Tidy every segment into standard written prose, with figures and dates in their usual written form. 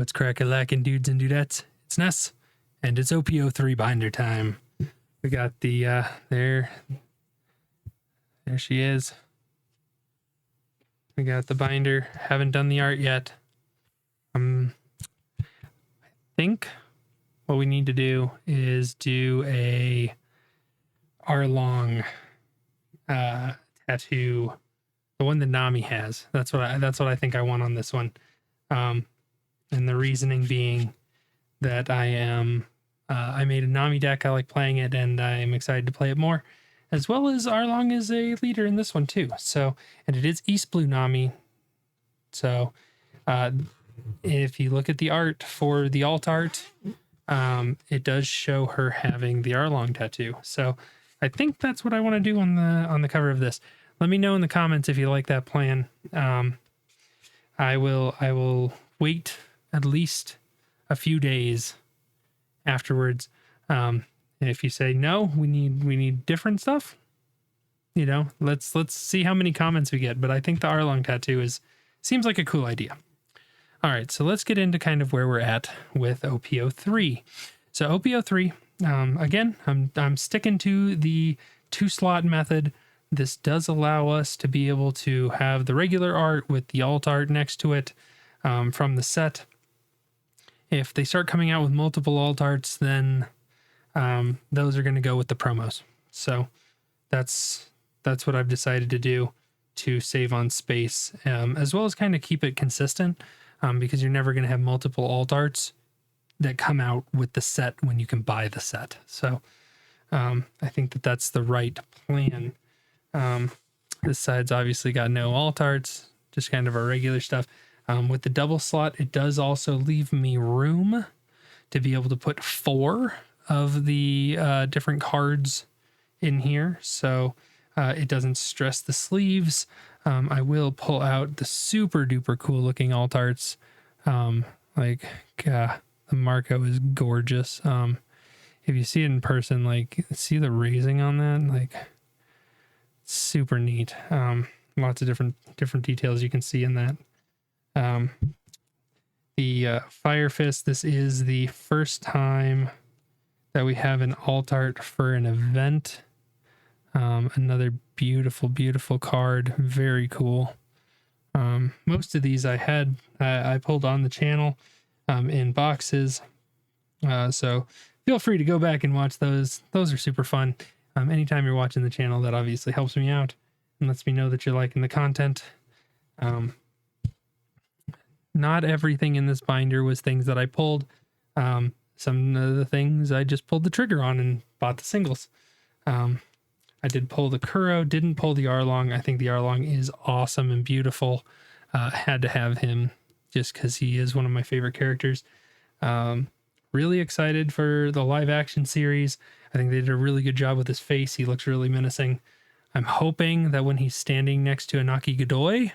What's crack-a-lackin', dudes and dudettes? It's NES, and it's OP03 binder time. We got the, there she is. We got the binder. Haven't done the art yet. I think what we need to do is do a Arlong tattoo, the one that Nami has. That's what I think I want on this one. And the reasoning being that I made a Nami deck. I like playing it, and I'm excited to play it more. As well as Arlong is a leader in this one too. So, and it is East Blue Nami. So, if you look at the art for the alt art, it does show her having the Arlong tattoo. So, I think that's what I want to do on the cover of this. Let me know in the comments if you like that plan. I will wait at least a few days afterwards. And if you say no, we need different stuff, you know, let's see how many comments we get. But I think the Arlong tattoo seems like a cool idea. All right, so let's get into kind of where we're at with OP03. So OP03, again, I'm sticking to the 2-slot method. This does allow us to be able to have the regular art with the alt art next to it from the set. If they start coming out with multiple alt arts, then those are going to go with the promos. So that's what I've decided to do to save on space, as well as kind of keep it consistent, because you're never going to have multiple alt arts that come out with the set when you can buy the set. So I think that's the right plan. This side's obviously got no alt arts, just kind of our regular stuff. With the double slot, it does also leave me room to be able to put 4 of the different cards in here, so it doesn't stress the sleeves. I will pull out the super duper cool looking alt arts. The Marco is gorgeous. If you see it in person, like, see the raising on that, like, super neat. Lots of different details you can see in that. The Fire Fist, this is the first time that we have an alt art for an event. Another beautiful card. Very cool. Most of these I pulled on the channel in boxes. So feel free to go back and watch those. Those are super fun. Anytime you're watching the channel, that obviously helps me out and lets me know that you're liking the content. Not everything in this binder was things that I pulled. Some of the things I just pulled the trigger on and bought the singles. I did pull the Kuro, didn't pull the Arlong. I think the Arlong is awesome and beautiful. Had to have him just because he is one of my favorite characters. Really excited for the live action series. I think they did a really good job with his face. He looks really menacing. I'm hoping that when he's standing next to Anaki Godoy,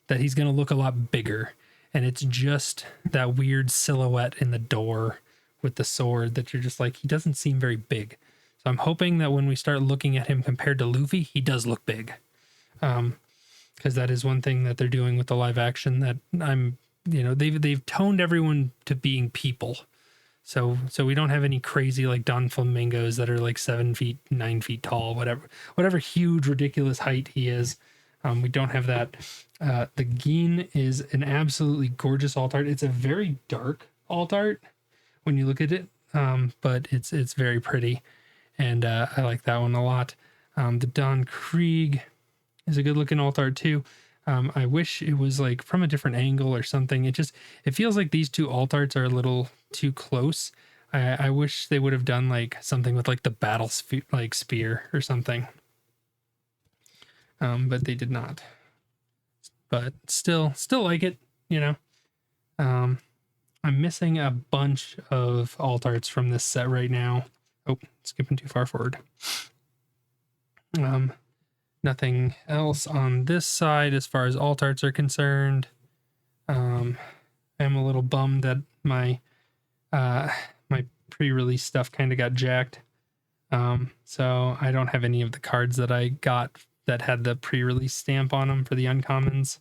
that he's going to look a lot bigger. And it's just that weird silhouette in the door with the sword that you're just like, he doesn't seem very big. So I'm hoping that when we start looking at him compared to Luffy, he does look big. Because that is one thing that they're doing with the live action that they've toned everyone to being people. So we don't have any crazy like Don Flamingos that are like 7 feet, 9 feet tall, whatever huge, ridiculous height he is. We don't have that. The Gin is an absolutely gorgeous alt art. It's a very dark alt art when you look at it, but it's very pretty, and I like that one a lot. The Don Krieg is a good looking alt art too. I wish it was like from a different angle or something. It feels like these two alt arts are a little too close. I wish they would have done like something with like the battle spear or something. But they did not. But still like it, you know. I'm missing a bunch of alt arts from this set right now. Oh, skipping too far forward. Nothing else on this side as far as alt arts are concerned. I'm a little bummed that my pre-release stuff kind of got jacked. So I don't have any of the cards that I got that had the pre-release stamp on them for the uncommons.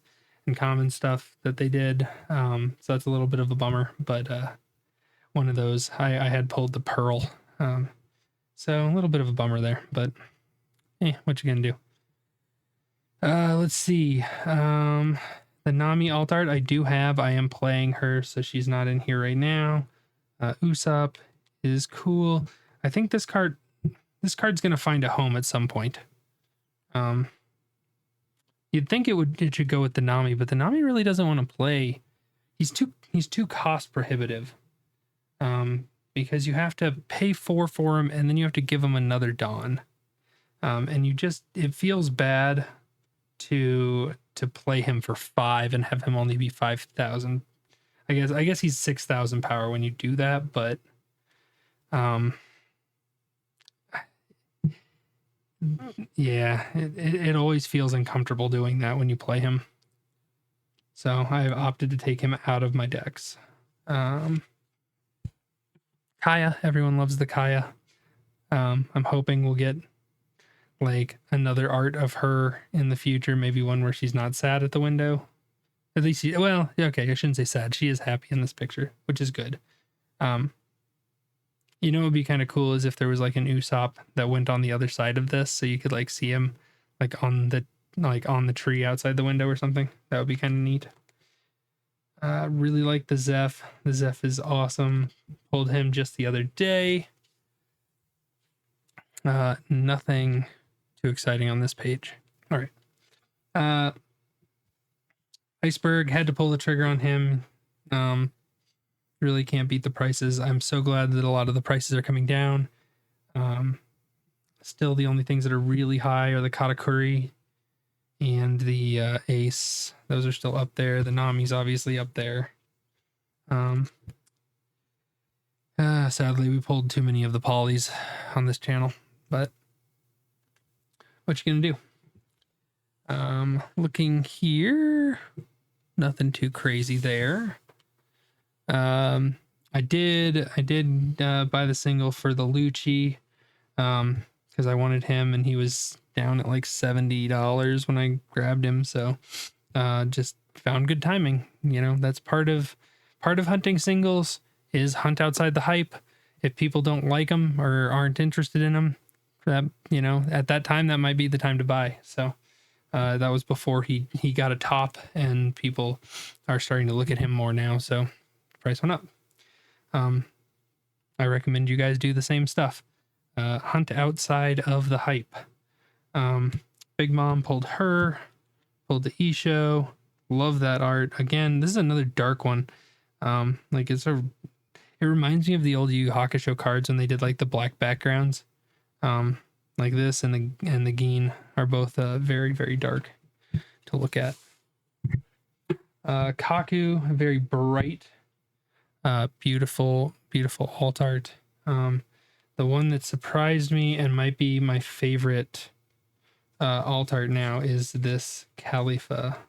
common stuff that they did. So that's a little bit of a bummer, but one of those I had pulled the pearl. So a little bit of a bummer there, but what you gonna do? Let's see. The Nami alt art I do have. I am playing her, so she's not in here right now. Usopp is cool. I think this card's gonna find a home at some point. You'd think it should go with the Nami, but the Nami really doesn't want to play. He's too cost prohibitive. Because you have to pay 4 for him, and then you have to give him another Dawn. And it feels bad to play him for 5 and have him only be 5,000. I guess he's 6,000 power when you do that, but yeah, it always feels uncomfortable doing that when you play him. So I've opted to take him out of my decks. Kaya, everyone loves the Kaya. I'm hoping we'll get like another art of her in the future, maybe one where she's not sad at the window. At least okay, I shouldn't say sad. She is happy in this picture, which is good. You know, it would be kind of cool is if there was like an Usopp that went on the other side of this, so you could like see him like on the tree outside the window or something. That would be kind of neat. Really like the Zeph. The Zeph is awesome. Pulled him just the other day. Nothing too exciting on this page. All right. Iceberg, had to pull the trigger on him. Really can't beat the prices. I'm so glad that a lot of the prices are coming down. Still, the only things that are really high are the Katakuri and the Ace. Those are still up there. The Nami's obviously up there. Sadly, we pulled too many of the polys on this channel, but what you gonna do? Looking here, nothing too crazy there. I did buy the single for the Lucci, because I wanted him and he was down at like $70 when I grabbed him. So, just found good timing. You know, that's part of hunting singles is hunt outside the hype. If people don't like them or aren't interested in them, that, you know, at that time, that might be the time to buy. So, that was before he got a top, and people are starting to look at him more now. So price went up. I recommend you guys do the same stuff. Hunt outside of the hype. Big Mom pulled her, pulled the Isho. Love that art. Again, this is another dark one. Like it reminds me of the old Yu Yu Hakusho cards when they did like the black backgrounds. Like this and the Gin are both very, very dark to look at. Kaku, very bright, beautiful alt art. The one that surprised me and might be my favorite alt art now is this Khalifa.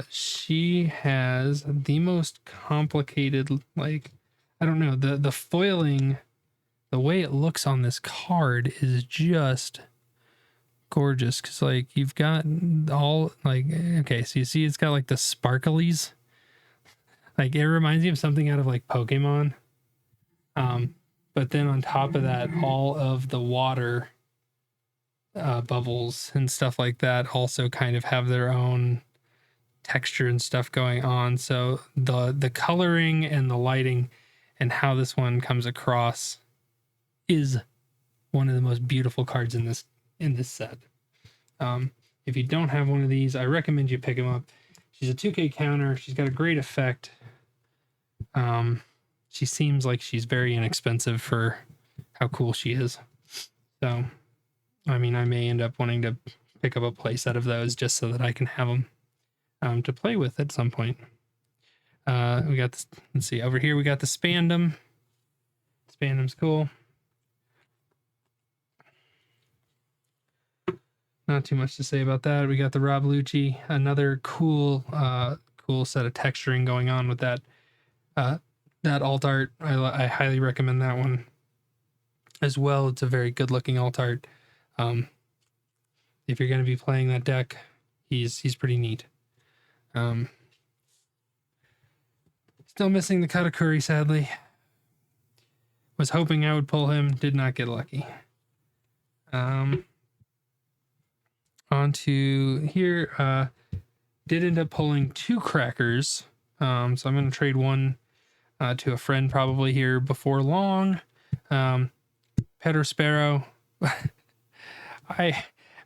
She has the most complicated, like, I don't know, the foiling, the way it looks on this card is just gorgeous. Cause like you've got all like, okay, so you see it's got like the sparklies. Like it reminds me of something out of like Pokemon. But then on top of that, all of the water bubbles and stuff like that also kind of have their own texture and stuff going on. So the coloring and the lighting and how this one comes across is one of the most beautiful cards in this set. If you don't have one of these, I recommend you pick them up. She's a 2K counter. She's got a great effect. She seems like she's very inexpensive for how cool she is. So, I mean, I may end up wanting to pick up a play set of those just so that I can have them to play with at some point. We got this, let's see, over here we got the Spandam. Spandam's cool. Not too much to say about that. We got the Rob Lucci, another cool set of texturing going on with that alt art. I highly recommend that one as well. It's a very good looking alt art. If you're going to be playing that deck, he's pretty neat. Um, Still missing the Katakuri, sadly. Was hoping I would pull him, did not get lucky. On to here, did end up pulling 2 crackers. So I'm going to trade one to a friend probably here before long. Pedro Sparrow.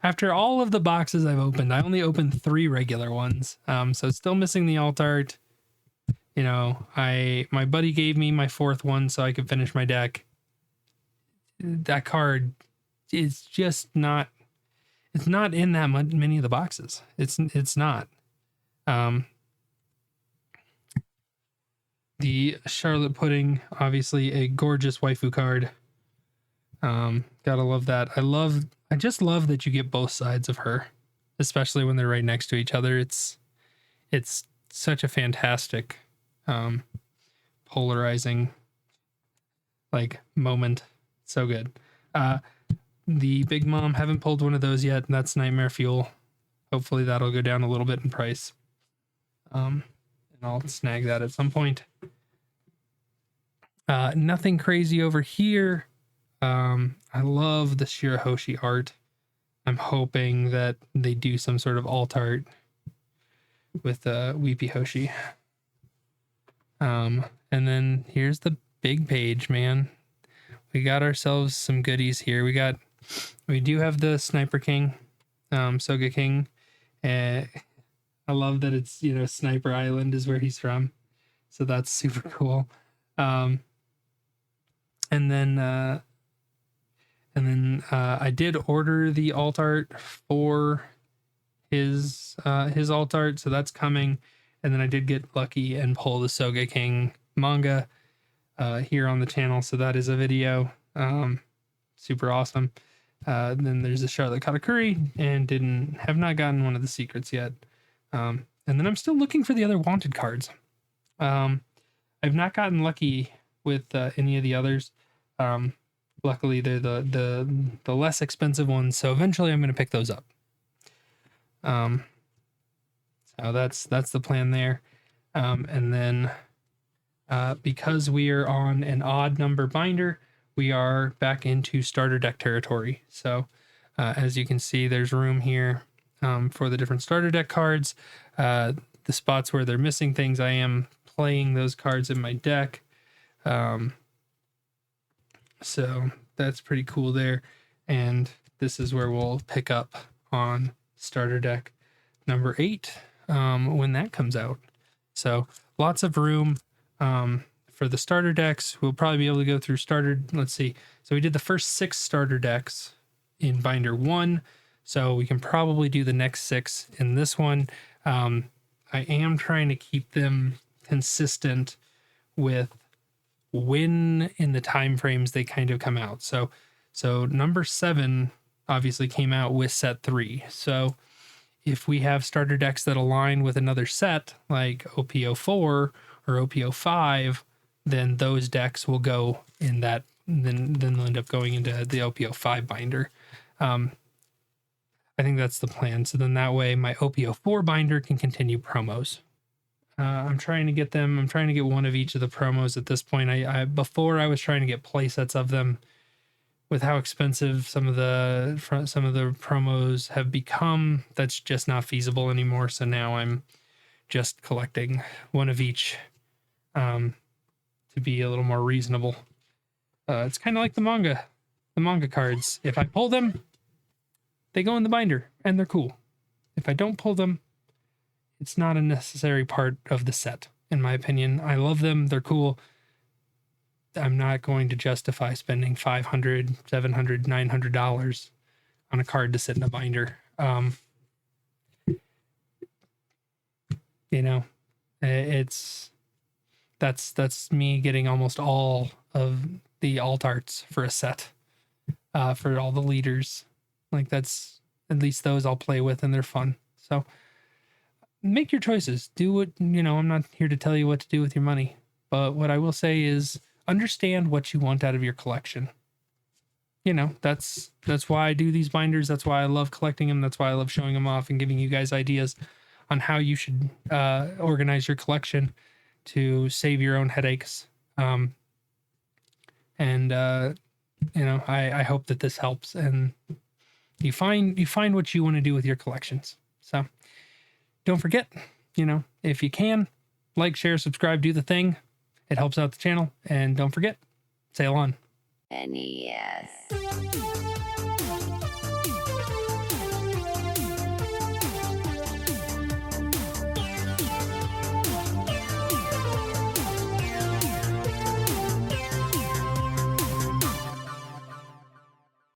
After all of the boxes I've opened, I only opened 3 regular ones. So still missing the alt art. You know, my buddy gave me my 4th one so I could finish my deck. That card is just not. It's not in that many of the boxes. It's not. The Charlotte Pudding, obviously a gorgeous waifu card. Gotta love that. I just love that you get both sides of her, especially when they're right next to each other. It's such a fantastic polarizing like moment. So good. The Big Mom, haven't pulled one of those yet, and that's Nightmare Fuel. Hopefully that'll go down a little bit in price. And I'll snag that at some point. Nothing crazy over here. I love the Shirahoshi art. I'm hoping that they do some sort of alt art with Weepy Hoshi. And then here's the big page, man. We got ourselves some goodies here. We do have the Sniper King, Soga King. I love that it's, you know, Sniper Island is where he's from. So that's super cool. And then I did order the alt art for his alt art, so that's coming. And then I did get lucky and pull the Soga King manga here on the channel, so that is a video. Super awesome. Then there's the Charlotte Katakuri, and have not gotten one of the secrets yet. And then I'm still looking for the other wanted cards. I've not gotten lucky with any of the others. Luckily, they're the less expensive ones, so eventually I'm going to pick those up. So that's the plan there. And then because we are on an odd number binder, we are back into starter deck territory. So as you can see, there's room here for the different starter deck cards. The spots where they're missing things, I am playing those cards in my deck. So that's pretty cool there. And this is where we'll pick up on starter deck number 8 when that comes out. So lots of room for the starter decks. We'll probably be able to go through let's see. So we did the first 6 starter decks in binder 1. So we can probably do the next 6 in this one. I am trying to keep them consistent with when in the time frames they kind of come out. So number 7 obviously came out with set 3. So if we have starter decks that align with another set like OP04 or OP05, then those decks will go in that, then they'll end up going into the OP05 binder. I think that's the plan. So then that way my OP04 binder can continue promos. I'm trying to get one of each of the promos at this point. Before I was trying to get play sets of them. With how expensive some of the promos have become, that's just not feasible anymore. So now I'm just collecting one of each to be a little more reasonable. It's kind of like the manga cards. If I pull them, they go in the binder and they're cool. If I don't pull them, it's not a necessary part of the set, in my opinion. I love them. They're cool. I'm not going to justify spending $500, $700, $900 on a card to sit in a binder. You know, that's me getting almost all of the alt arts for a set, for all the leaders. Like that's, at least those I'll play with and they're fun. So make your choices. Do what, you know, I'm not here to tell you what to do with your money, but what I will say is, understand what you want out of your collection. You know, that's why I do these binders. That's why I love collecting them. That's why I love showing them off and giving you guys ideas on how you should organize your collection to save your own headaches. I hope that this helps and you find what you want to do with your collections. So don't forget, if you can, like, share, subscribe, do the thing. It helps out the channel. And don't forget, sail on. NES.